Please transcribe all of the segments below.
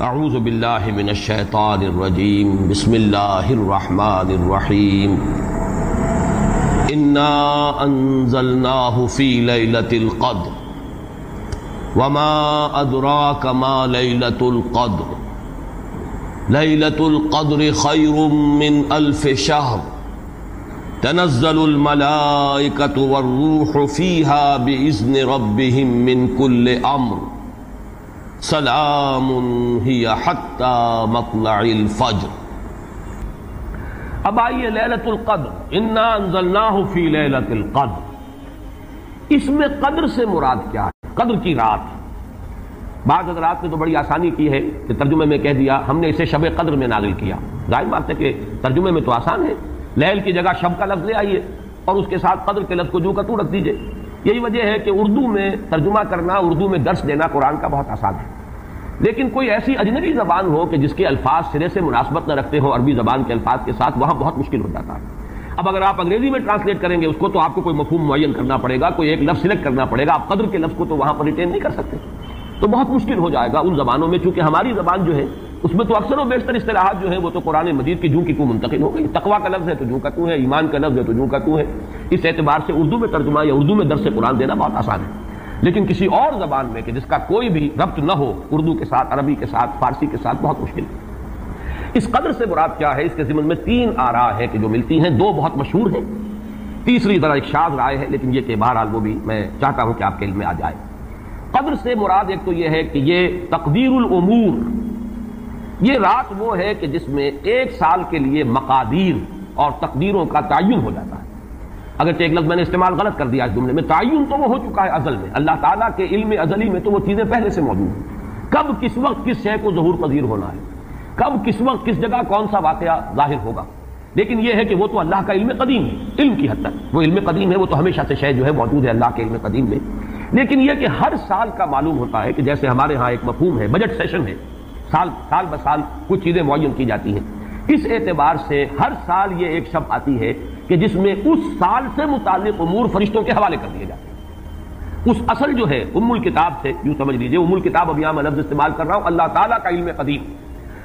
اعوذ باللہ من الشیطان الرجیم بسم اللہ الرحمن الرحیم انا انزلناہ فی لیلۃ القدر وما ادراک ما لیلۃ القدر لیلۃ القدر خیر من الف شہر تنزل الملائکۃ والروح فیہا بإذن ربہم من کل امر سلام ہی حتی مطلع الفجر۔ اب آئیے لیلۃ القدر، انا انزلناہ فی لیلۃ القدر، اس میں قدر سے مراد کیا ہے؟ قدر کی رات۔ بعض حضرات نے تو بڑی آسانی کی ہے کہ ترجمے میں کہہ دیا ہم نے اسے شب قدر میں نازل کیا۔ ظاہر بات ہے کہ ترجمے میں تو آسان ہے، لیل کی جگہ شب کا لفظ لے آئیے اور اس کے ساتھ قدر کے لفظ کو جو کا تو رکھ دیجئے۔ یہی وجہ ہے کہ اردو میں ترجمہ کرنا، اردو میں درس دینا قرآن کا بہت آسان ہے، لیکن کوئی ایسی اجنبی زبان ہو کہ جس کے الفاظ سرے سے مناسبت نہ رکھتے ہو عربی زبان کے الفاظ کے ساتھ، وہاں بہت مشکل ہو جاتا ہے۔ اب اگر آپ انگریزی میں ٹرانسلیٹ کریں گے اس کو تو آپ کو کوئی مفہوم معین کرنا پڑے گا، کوئی ایک لفظ سلیکٹ کرنا پڑے گا، آپ قدر کے لفظ کو تو وہاں پر ریٹین نہیں کر سکتے، تو بہت مشکل ہو جائے گا ان زبانوں میں۔ چونکہ ہماری زبان جو ہے اس میں تو اکثر و بیشتر اصطلاحات جو ہیں وہ تو قرآن مجید کی جوں کی تو منتقل ہو گئی۔ تقویٰ کا لفظ ہے تو جوں کا تو ہے، ایمان کا لفظ ہے تو جوں کا تو ہے۔ اس اعتبار سے اردو میں ترجمہ یا اردو میں درس قرآن دینا بہت آسان ہے، لیکن کسی اور زبان میں کہ جس کا کوئی بھی ربط نہ ہو اردو کے ساتھ، عربی کے ساتھ، فارسی کے ساتھ، بہت مشکل ہے۔ اس قدر سے مراد کیا ہے؟ اس کے ضمن میں تین آراء ہیں کہ جو ملتی ہیں، دو بہت مشہور ہیں، تیسری ذرا ایک شاذ رائے ہے، لیکن یہ کہ بہرحال وہ بھی میں چاہتا ہوں کہ آپ کے علم میں آ جائے۔ قدر سے مراد ایک تو یہ ہے کہ یہ تقدیر الامور، یہ رات وہ ہے کہ جس میں ایک سال کے لیے مقادیر اور تقدیروں کا تعین ہو جاتا ہے۔ اگرچہ ایک لفظ میں نے استعمال غلط کر دیا اس جملے میں، تعین تو وہ ہو چکا ہے ازل میں، اللہ تعالیٰ کے علم ازلی میں تو وہ چیزیں پہلے سے موجود ہیں، کب کس وقت کس شے کو ظہور پذیر ہونا ہے، کب کس وقت کس جگہ کون سا واقعہ ظاہر ہوگا۔ لیکن یہ ہے کہ وہ تو اللہ کا علم قدیم ہے، علم کی حد تک وہ علم قدیم ہے، وہ تو ہمیشہ سے شے جو ہے موجود ہے اللہ کے علم قدیم میں۔ لیکن یہ کہ ہر سال کا معلوم ہوتا ہے کہ جیسے ہمارے ہاں ایک مفہوم ہے بجٹ سیشن ہے، سال بسال کچھ چیزیں معین کی جاتی ہیں، اس اعتبار سے ہر سال یہ ایک شب آتی ہے کہ جس میں اس سال سے متعلق امور فرشتوں کے حوالے کر دیے جاتے ہیں۔ اس اصل جو ہے ام الکتاب سے یوں سمجھ لیجئے، ام الکتاب اب یہاں میں لفظ استعمال کر رہا ہوں، اللہ تعالیٰ کا علم قدیم،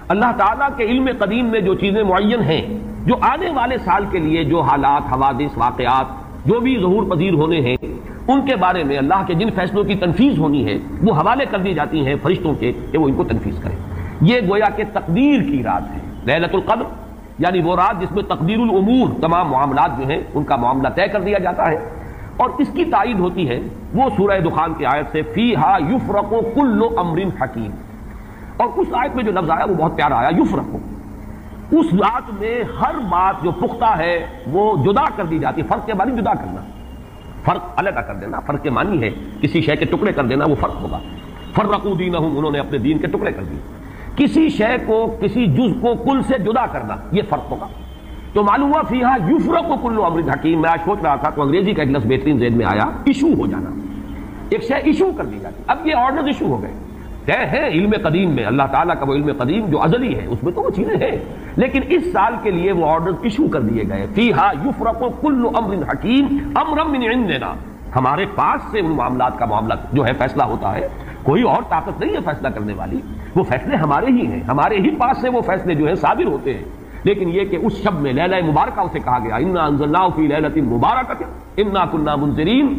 اللہ تعالیٰ کے علم قدیم میں جو چیزیں معین ہیں، جو آنے والے سال کے لیے جو حالات، حوادث، واقعات جو بھی ظہور پذیر ہونے ہیں، ان کے بارے میں اللہ کے جن فیصلوں کی تنفیذ ہونی ہے وہ حوالے کر دی جاتی ہیں فرشتوں کے کہ وہ ان کو تنفیذ کریں۔ یہ گویا کہ تقدیر کی رات ہے لیلۃ القدر، یعنی وہ رات جس میں تقدیر الامور، تمام معاملات جو ہیں ان کا معاملہ طے کر دیا جاتا ہے۔ اور اس کی تائید ہوتی ہے وہ سورہ دخان کی آیت سے، فیہا یفرق کل امر حکیم، اور اس آیت میں جو لفظ آیا وہ بہت پیارا آیا، یفرق، اس رات میں ہر بات جو پختہ ہے وہ جدا کر دی جاتی ہے۔ فرق کے معنی جدا کرنا، فرق علیحدہ کر دینا، فرق کے معنی ہے کسی شے کے ٹکڑے کر دینا، وہ فرق ہوگا۔ فرقوا دینہم، انہوں نے اپنے دین کے ٹکڑے کر دیے۔ کسی شے کو، کسی جز کو کل سے جدا کرنا، یہ فرق ہوگا۔ تو معلوم ہوا فیہا یفرق کل امر حکیم۔ میں آج سوچ رہا تھا تو انگریزی کا ایک لفظ بہترین ذہن میں آیا، ایشو ہو جانا، ایک شے ایشو کر دی جاتی۔ اب یہ آرڈرز ایشو ہو گئے، طے ہے علم قدیم میں، اللہ تعالیٰ کا وہ علم قدیم جو ازلی ہے اس میں تو وہ چیزیں ہیں، لیکن اس سال کے لیے وہ آرڈرز ایشو کر دیے گئے۔ فیہا یفرق کل امر حکیم امرا من عندنا، ہمارے پاس سے ان معاملات کا معاملہ جو ہے فیصلہ ہوتا ہے، کوئی اور طاقت نہیں ہے فیصلہ کرنے والی، وہ فیصلے ہمارے ہی ہیں، ہمارے ہی پاس سے وہ فیصلے جو ہیں صادر ہوتے ہیں۔ لیکن یہ کہ اس شب میں لیلہ مبارکہ اسے کہا گیا، انا انزلناہ فی لیلۃ مبارکۃ انا کنا منذرین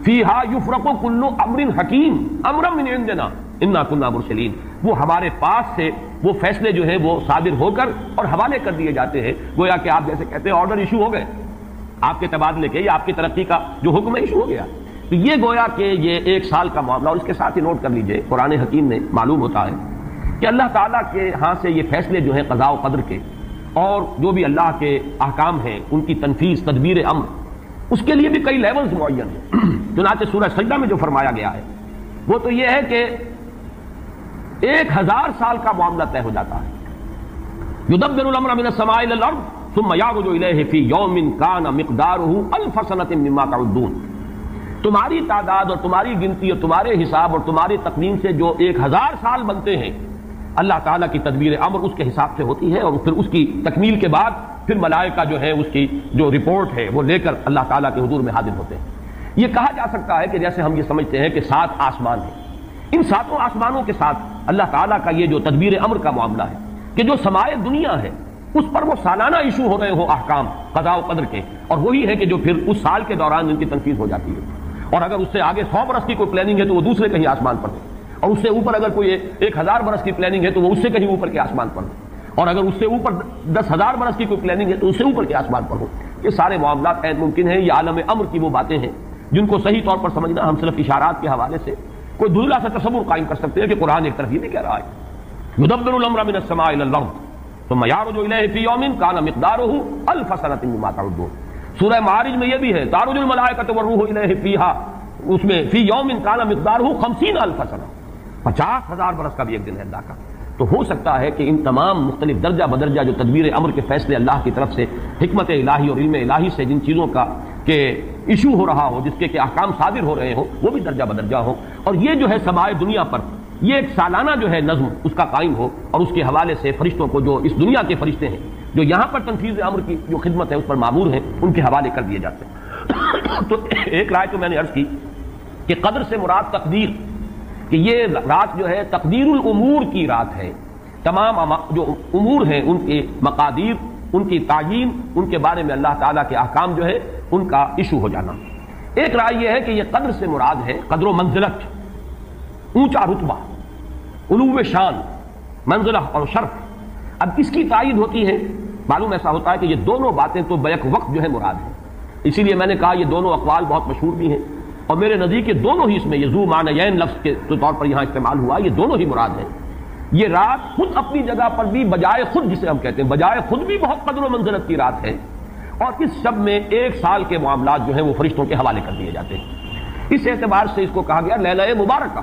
فیہا یفرق کل امر حکیم امرا من عندنا انا کنا مرسلین، وہ ہمارے پاس سے وہ فیصلے جو ہیں وہ صادر ہو کر اور حوالے کر دیے جاتے ہیں۔ گویا کہ آپ جیسے کہتے ہیں آرڈر ایشو ہو گئے، آپ کے تبادلے کے یا آپ کی ترقی کا جو حکم ہے ایشو ہو گیا۔ تو یہ گویا کہ یہ ایک سال کا معاملہ، اور اس کے ساتھ ہی نوٹ کر لیجئے قرآن حکیم میں معلوم ہوتا ہے کہ اللہ تعالیٰ کے ہاں سے یہ فیصلے جو ہیں قضاء و قدر کے اور جو بھی اللہ کے احکام ہیں ان کی تنفیذ، تدبیر امر، اس کے لیے بھی کئی لیولز معین ہیں۔ چنانچہ سورہ سجدہ میں جو فرمایا گیا ہے وہ تو یہ ہے کہ 1000 سال کا معاملہ طے ہو جاتا ہے۔ یدبر الامر من السماء الى الارض ثم يعرج الیہ فی یوم کان مقدارہ 1000 سنۃ مما تعدون، تمہاری تعداد اور تمہاری گنتی اور تمہارے حساب اور تمہاری تقویم سے جو 1000 سال بنتے ہیں، اللہ تعالیٰ کی تدبیر امر اس کے حساب سے ہوتی ہے، اور پھر اس کی تکمیل کے بعد پھر ملائکہ جو ہے اس کی جو رپورٹ ہے وہ لے کر اللہ تعالیٰ کے حضور میں حاضر ہوتے ہیں۔ یہ کہا جا سکتا ہے کہ جیسے ہم یہ سمجھتے ہیں کہ 7 آسمان ہیں، ان 7 آسمانوں کے ساتھ اللہ تعالیٰ کا یہ جو تدبیر امر کا معاملہ ہے کہ جو سمائے دنیا ہے اس پر وہ سالانہ ایشو ہو رہے ہوں احکام قضاء و قدر کے، اور وہی ہے کہ جو پھر اس سال کے دوران ان کی تنفیذ ہو جاتی ہے، اور اگر اس سے آگے 100 برس کی کوئی پلاننگ ہے تو وہ دوسرے کہیں آسمان پر ہو، اور اس سے اوپر اگر کوئی 1000 برس کی پلاننگ ہے تو وہ اس سے کہیں اوپر کے آسمان پر ہو، اور اگر اس سے اوپر 10,000 برس کی کوئی پلاننگ ہے تو اس سے اوپر کے آسمان پر ہو۔ یہ سارے معاملات عین ممکن ہیں، یہ عالم امر کی وہ باتیں ہیں جن کو صحیح طور پر سمجھنا ہم صرف اشارات کے حوالے سے کوئی دھندلا سا تصور قائم کر سکتے ہیں کہ قرآن ایک طرف یہ نہیں کہہ رہا ہے یدبر الامر من السماء الى الارض ثم يعرج اليه في يوم كان مقداره 1000 سنة مما تعدون۔ سورہ معارج میں یہ بھی ہے تعرج الملائکۃ والروح الیہ فیہا، اس میں فی یوم كان مقداره 50,000 سنة، 50,000 برس کا بھی ایک دن ہے اللہ کا۔ تو ہو سکتا ہے کہ ان تمام مختلف درجہ بدرجہ جو تدبیر امر کے فیصلے اللہ کی طرف سے حکمت الہی اور علم الہی سے جن چیزوں کا کہ ایشو ہو رہا ہو، جس کے کہ احکام صادر ہو رہے ہوں، وہ بھی درجہ بدرجہ ہو، اور یہ جو ہے سمائے دنیا پر یہ ایک سالانہ جو ہے نظم اس کا قائم ہو، اور اس کے حوالے سے فرشتوں کو جو اس دنیا کے فرشتے ہیں جو یہاں پر تنفیذ امر کی جو خدمت ہے اس پر مامور ہیں ان کے حوالے کر دیے جاتے ہیں۔ تو ایک رائے تو میں نے عرض کی کہ قدر سے مراد تقدیر، کہ یہ رات جو ہے تقدیر الامور کی رات ہے، تمام جو امور ہیں ان کے مقادیر، ان کی تعیین، ان کے بارے میں اللہ تعالیٰ کے احکام جو ہے ان کا ایشو ہو جانا۔ ایک رائے یہ ہے کہ یہ قدر سے مراد ہے قدر و منزلت، اونچا رتبہ، علو شان، منزلہ اور شرف۔ اب اس کی تائید ہوتی ہے، معلوم ایسا ہوتا ہے کہ یہ دونوں باتیں تو بیک وقت جو ہے مراد ہیں، اسی لیے میں نے کہا یہ دونوں اقوال بہت مشہور بھی ہیں، اور میرے نزدیک یہ دونوں ہی اس میں یہ ذو معنیین لفظ کے طور پر یہاں استعمال ہوا، یہ دونوں ہی مراد ہیں۔ یہ رات خود اپنی جگہ پر بھی بجائے خود، جسے ہم کہتے ہیں بجائے خود بھی بہت قدر و منزلت کی رات ہے، اور اس شب میں 1 سال کے معاملات جو ہیں وہ فرشتوں کے حوالے کر دیے جاتے ہیں۔ اس اعتبار سے اس کو کہا گیا لیلہ مبارکہ،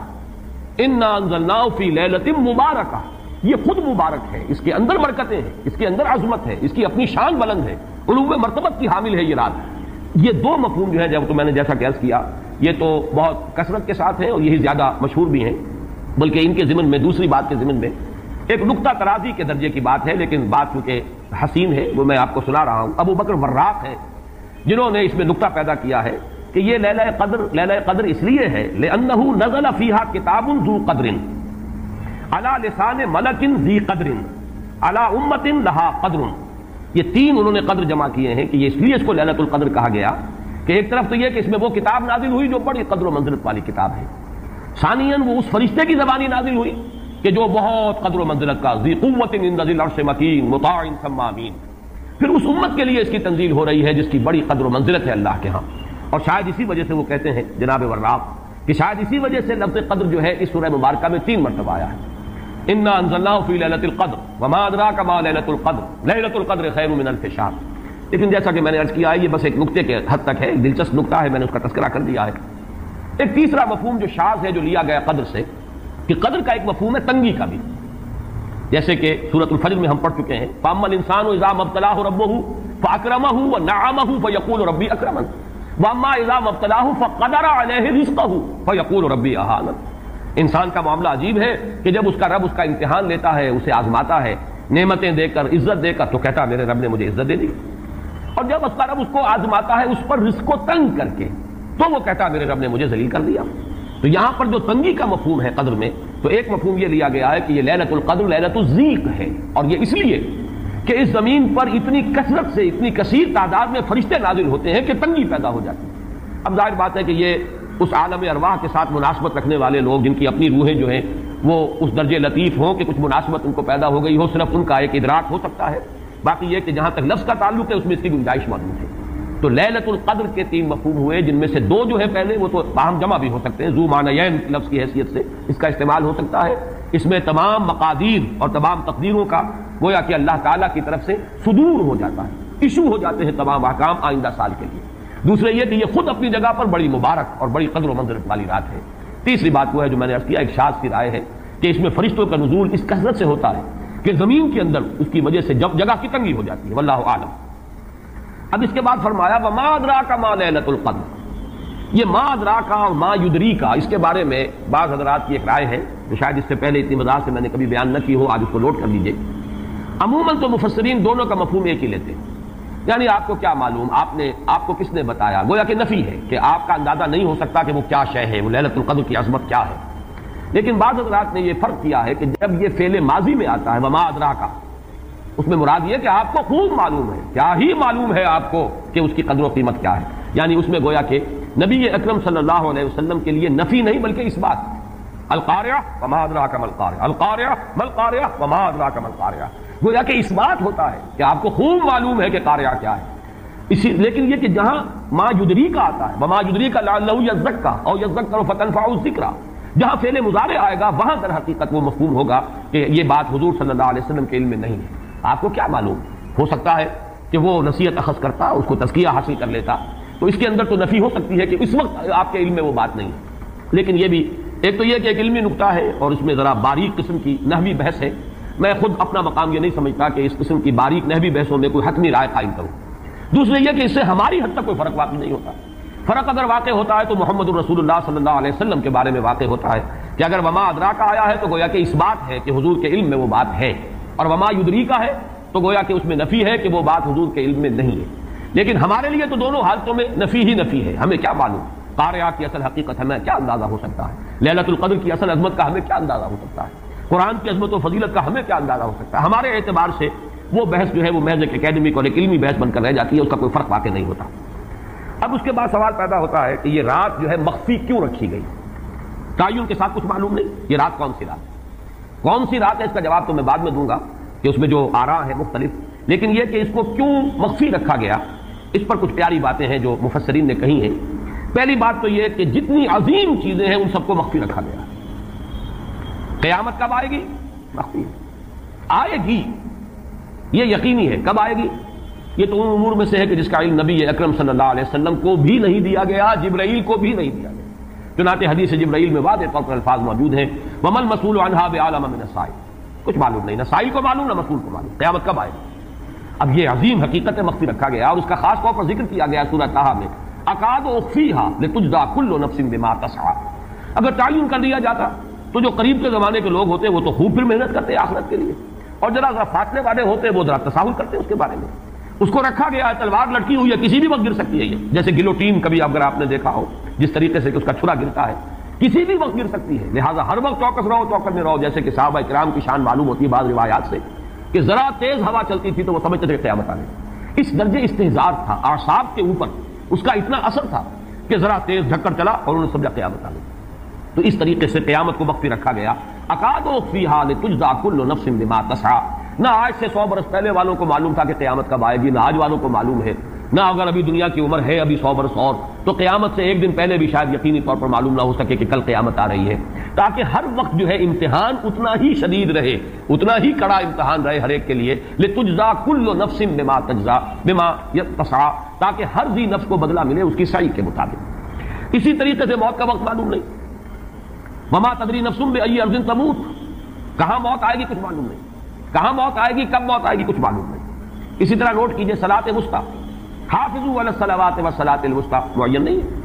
انا انزلناہ فی لیلۃ مبارکہ، یہ خود مبارک ہے، اس کے اندر برکتیں ہیں، اس کے اندر عظمت ہے، اس کی اپنی شان بلند ہے، علو مرتبت کی حامل ہے یہ رات۔ یہ دو مفہوم جو ہے جب تو میں نے جیسا کہ عرض کیا یہ تو بہت کثرت کے ساتھ ہیں اور یہی زیادہ مشہور بھی ہیں، بلکہ ان کے ضمن میں دوسری بات کے ضمن میں ایک نقطہ ترازی کے درجے کی بات ہے، لیکن بات چونکہ حسین ہے وہ میں آپ کو سنا رہا ہوں۔ ابو بکر وراق ہیں جنہوں نے اس میں نقطہ پیدا کیا ہے کہ یہ لیلہ قدر اس لیے ہے لأنہ نزل فیہا کتاب ذو قدر علی لسان ملک ذی قدر علی امت لہا قدر۔ یہ 3 انہوں نے قدر جمع کیے ہیں کہ یہ اس لیے اس کو لیلۃ القدر کہا گیا کہ ایک طرف تو یہ کہ اس میں وہ کتاب نازل ہوئی جو بڑی قدر و منزلت والی کتاب ہے، ثانیاً وہ اس فرشتے کی زبانی نازل ہوئی کہ جو بہت قدر و منزلت کا ذی قوت عند ذی العرش مکین مطاع ثم امین، پھر اس امت کے لیے اس کی تنزیل ہو رہی ہے جس کی بڑی قدر و منزلت ہے اللہ کے ہاں۔ اور شاید اسی وجہ سے وہ کہتے ہیں جناب وراق کہ شاید اسی وجہ سے لفظ قدر جو ہے اس سورہ مبارکہ میں 3 مرتبہ آیا ہے، انا انزلناہ فی لیلۃ القدر وما ادراک ما لیلۃ القدر لیلۃ القدر خیر من الف شہر۔ لیکن جیسا کہ میں نے عرض کیا ہے یہ بس ایک نقطے کے حد تک ہے، ایک دلچسپ نقطہ ہے، میں نے اس کا تذکرہ کر دیا ہے۔ ایک تیسرا مفہوم جو شاذ ہے جو لیا گیا قدر سے، کہ قدر کا ایک مفہوم ہے تنگی کا بھی، جیسے کہ سورۃ الفجر میں ہم پڑھ چکے ہیں فاما الانسان اذا ما ابتلاه ربه فاکرمه ونعمه فیقول ربی اکرمن واما اذا ما ابتلاه فقدر علیہ رزقه فیقول ربی اہانن۔ انسان کا معاملہ عجیب ہے کہ جب اس کا رب اس کا امتحان لیتا ہے، اسے آزماتا ہے نعمتیں دے کر، عزت دے کر، تو کہتا ہے میرے رب نے مجھے عزت دے دی، اور جب اس کا رب اس کو آزماتا ہے اس پر رزق کو تنگ کر کے تو وہ کہتا ہے میرے رب نے مجھے ذلیل کر دیا۔ تو یہاں پر جو تنگی کا مفہوم ہے قدر میں، تو ایک مفہوم یہ لیا گیا ہے کہ یہ لیلۃ القدر لیلۃ الضیق ہے، اور یہ اس لیے کہ اس زمین پر اتنی کثرت سے اتنی کثیر تعداد میں فرشتے نازل ہوتے ہیں کہ تنگی پیدا ہو جاتی ہے۔ اب ظاہر بات ہے کہ یہ اس عالم ارواح کے ساتھ مناسبت رکھنے والے لوگ جن کی اپنی روحیں جو ہیں وہ اس درجے لطیف ہوں کہ کچھ مناسبت ان کو پیدا ہو گئی ہو، صرف ان کا ایک ادراک ہو سکتا ہے، باقی یہ کہ جہاں تک لفظ کا تعلق ہے اس میں اس کی گنجائش موجود ہے۔ تو لیلۃ القدر کے 3 مفہوم ہوئے، جن میں سے 2 جو ہے پہلے وہ تو باہم جمع بھی ہو سکتے ہیں، ذو معنیین لفظ کی حیثیت سے اس کا استعمال ہو سکتا ہے۔ اس میں تمام مقادیر اور تمام تقدیروں کا گویا کہ اللہ تعالیٰ کی طرف سے صدور ہو جاتا ہے، ایشو ہو جاتے ہیں تمام احکام آئندہ سال کے لیے۔ دوسرے یہ کہ یہ خود اپنی جگہ پر بڑی مبارک اور بڑی قدر و منزلت والی رات ہے۔ تیسری بات وہ ہے جو میں نے عرض کیا، ایک شاذ سی رائے ہے کہ اس میں فرشتوں کا نزول اس کثرت سے ہوتا ہے کہ زمین کے اندر اس کی وجہ سے جگہ کی تنگی ہو جاتی ہے، واللہ اعلم۔ اب اس کے بعد فرمایا وما ادراک ما لیلۃ القدر، یہ ما ادراک اور ما یدریک، اس کے بارے میں بعض حضرات کی ایک رائے ہے جو شاید اس سے پہلے اتنی وضاحت سے میں نے کبھی بیان نہ کی ہو، آج اس کو نوٹ کر لیجئے۔ عموماً تو مفسرین دونوں کا مفہوم ایک ہی لیتے ہیں، یعنی آپ کو کیا معلوم، آپ کو کس نے بتایا، گویا کہ نفی ہے کہ آپ کا اندازہ نہیں ہو سکتا کہ وہ کیا شے ہے، وہ لیلۃ القدر کی عظمت کیا ہے۔ لیکن بعض حضرات نے یہ فرق کیا ہے کہ جب یہ فعل ماضی میں آتا ہے وما ادراکا، اس میں مراد یہ کہ آپ کو خوب معلوم ہے، کیا ہی معلوم ہے آپ کو کہ اس کی قدر و قیمت کیا ہے. یعنی اس میں گویا کہ نبی اکرم صلی اللہ علیہ وسلم کے لیے نفی نہیں بلکہ اس بات، القاریہ وما ادراک ما القاریہ، القاریہ ما القاریہ وما ادراک ما القاریہ، گویا کہ اس بات ہوتا ہے کہ آپ کو خوب معلوم ہے کہ قاریہ کیا ہے. لیکن یہ کہ جہاں ما یدریک آتا ہے وما یدریک لعلہ یزکا او یذکر فتنفعہ الذکریٰ، جہاں فعل مضارع آئے گا وہاں در حقیقت وہ مفہوم ہوگا کہ یہ بات حضور صلی اللہ علیہ وسلم کے علم میں نہیں ہے. آپ کو کیا معلوم، ہو سکتا ہے کہ وہ نصیحت اخذ کرتا، اس کو تزکیہ حاصل کر لیتا، تو اس کے اندر تو نفی ہو سکتی ہے کہ اس وقت آپ کے علم میں وہ بات نہیں ہے. لیکن یہ بھی ایک تو یہ کہ ایک علمی نکتہ ہے اور اس میں ذرا باریک قسم کی نحوی بحث ہے. میں خود اپنا مقام یہ نہیں سمجھتا کہ اس قسم کی باریک نحوی بحثوں میں کوئی حتمی رائے قائم کروں. دوسرے یہ کہ اس سے ہماری حد تک کوئی فرق واقع نہیں ہوتا. فرق اگر واقع ہوتا ہے تو محمد الرسول اللہ صلی اللہ علیہ وسلم کے بارے میں واقع ہوتا ہے کہ اگر وما ادراک آیا ہے تو گویا کہ اس بات ہے کہ حضور کے علم میں وہ بات ہے، اور وما یدریکا ہے تو گویا کہ اس میں نفی ہے کہ وہ بات حضور کے علم میں نہیں ہے. لیکن ہمارے لیے تو دونوں حالتوں میں نفی ہی نفی ہے. ہمیں کیا معلوم قاریہ کی اصل حقیقت ہمیں کیا اندازہ ہو سکتا ہے، لیلۃ القدر کی اصل عظمت کا ہمیں کیا اندازہ ہو سکتا ہے، قرآن کی عظمت و فضیلت کا ہمیں کیا اندازہ ہو سکتا ہے. ہمارے اعتبار سے وہ بحث جو ہے وہ محض ایک اکیڈمک اور ایک علمی بحث بن کر رہ جاتی ہے، اس کا کوئی فرق واقع نہیں ہوتا. اب اس کے بعد سوال پیدا ہوتا ہے کہ یہ رات جو ہے مخفی کیوں رکھی گئی؟ تعین کے ساتھ کچھ معلوم نہیں یہ رات کون سی رات ہے، کون سی رات ہے، اس کا جواب تو میں بعد میں دوں گا کہ اس میں جو آراء ہیں مختلف. لیکن یہ کہ اس کو کیوں مخفی رکھا گیا، اس پر کچھ پیاری باتیں ہیں جو مفسرین نے کہی ہیں. پہلی بات تو یہ کہ جتنی عظیم چیزیں ہیں ان سب کو مخفی رکھا گیا. قیامت کب آئے گی؟ مخفی آئے گی، یہ یقینی ہے. کب آئے گی؟ یہ تو ان امور میں سے ہے کہ جس کا علم نبی اکرم صلی اللہ علیہ وسلم کو بھی نہیں دیا گیا، جبرائیل کو بھی نہیں دیا گیا. چنانچہ حدیث جبرائیل میں واضح طور پر الفاظ موجود ہیں وَمَا الْمَسْئُولُ عَنْهَا بِأَعْلَمَ مِنَ السَّائِلِ. کچھ معلوم نہیں، نہ سائل کو معلوم نہ مسئول کو معلوم قیامت کب آئے گی. اب یہ عظیم حقیقت مخفی رکھا گیا اور اس کا خاص طور پر ذکر کیا گیا سورہ طٰہٰ میں اکاد اخفیھا لتجزیٰ کل نفس بما تسعیٰ. اگر تعین کر دیا جاتا تو جو قریب کے زمانے کے لوگ ہوتے وہ تو خوب پھر محنت کرتے آخرت کے لیے، اور ذرا فاصلے والے ہوتے وہ ذرا تساہل کرتے اس کے بارے میں. اس کو رکھا گیا ہے، تلوار لٹکی ہوئی ہے، کسی بھی وقت گر سکتی ہے. یہ جیسے گلوٹین کبھی اگر آپ نے دیکھا ہو جس طریقے سے کہ اس کا چھرا گرتا ہے، کسی بھی وقت گر سکتی ہے. لہٰذا ہر وقت چوکس رہو، چوکس میں رہو. جیسے کہ صحابہ کرام کی شان معلوم ہوتی ہے بعض روایات سے کہ ذرا تیز ہوا چلتی تھی تو وہ سمجھتے تھے قیامت آنے. اس درجے استحضار تھا اعصاب کے اوپر، اس کا اتنا اثر تھا کہ ذرا تیز جھکڑ چلا اور انہوں نے سمجھا قیامت آنے. تو اس طریقے سے قیامت کو مخفی رکھا گیا. اکاد اخفیھا لتجزیٰ کل نفس بما تسعیٰ. نہ آج سے 100 برس پہلے والوں کو معلوم تھا کہ قیامت کب آئے گی، نہ آج والوں کو معلوم ہے. نہ اگر ابھی دنیا کی عمر ہے ابھی 100 برس اور تو قیامت سے ایک دن پہلے بھی شاید یقینی طور پر معلوم نہ ہو سکے کہ کل قیامت آ رہی ہے. تاکہ ہر وقت جو ہے امتحان اتنا ہی شدید رہے، اتنا ہی کڑا امتحان رہے ہر ایک کے لیے. لتجزیٰ کل نفس بما تجزیٰ بما تسعیٰ، تاکہ ہر ذی نفس کو بدلہ ملے اس کی سعی کے مطابق. اسی طریقے سے موت کا وقت معلوم نہیں. وما تدری نفس بأی ارض تموت. کہاں موت آئے گی کچھ معلوم نہیں، کہاں موت آئے گی، کب موت آئے گی کچھ معلوم نہیں. اسی طرح نوٹ کیجئے صلاۃ وسطیٰ، حافظوا علی الصلوات والصلاۃ الوسطیٰ معین نہیں ہے.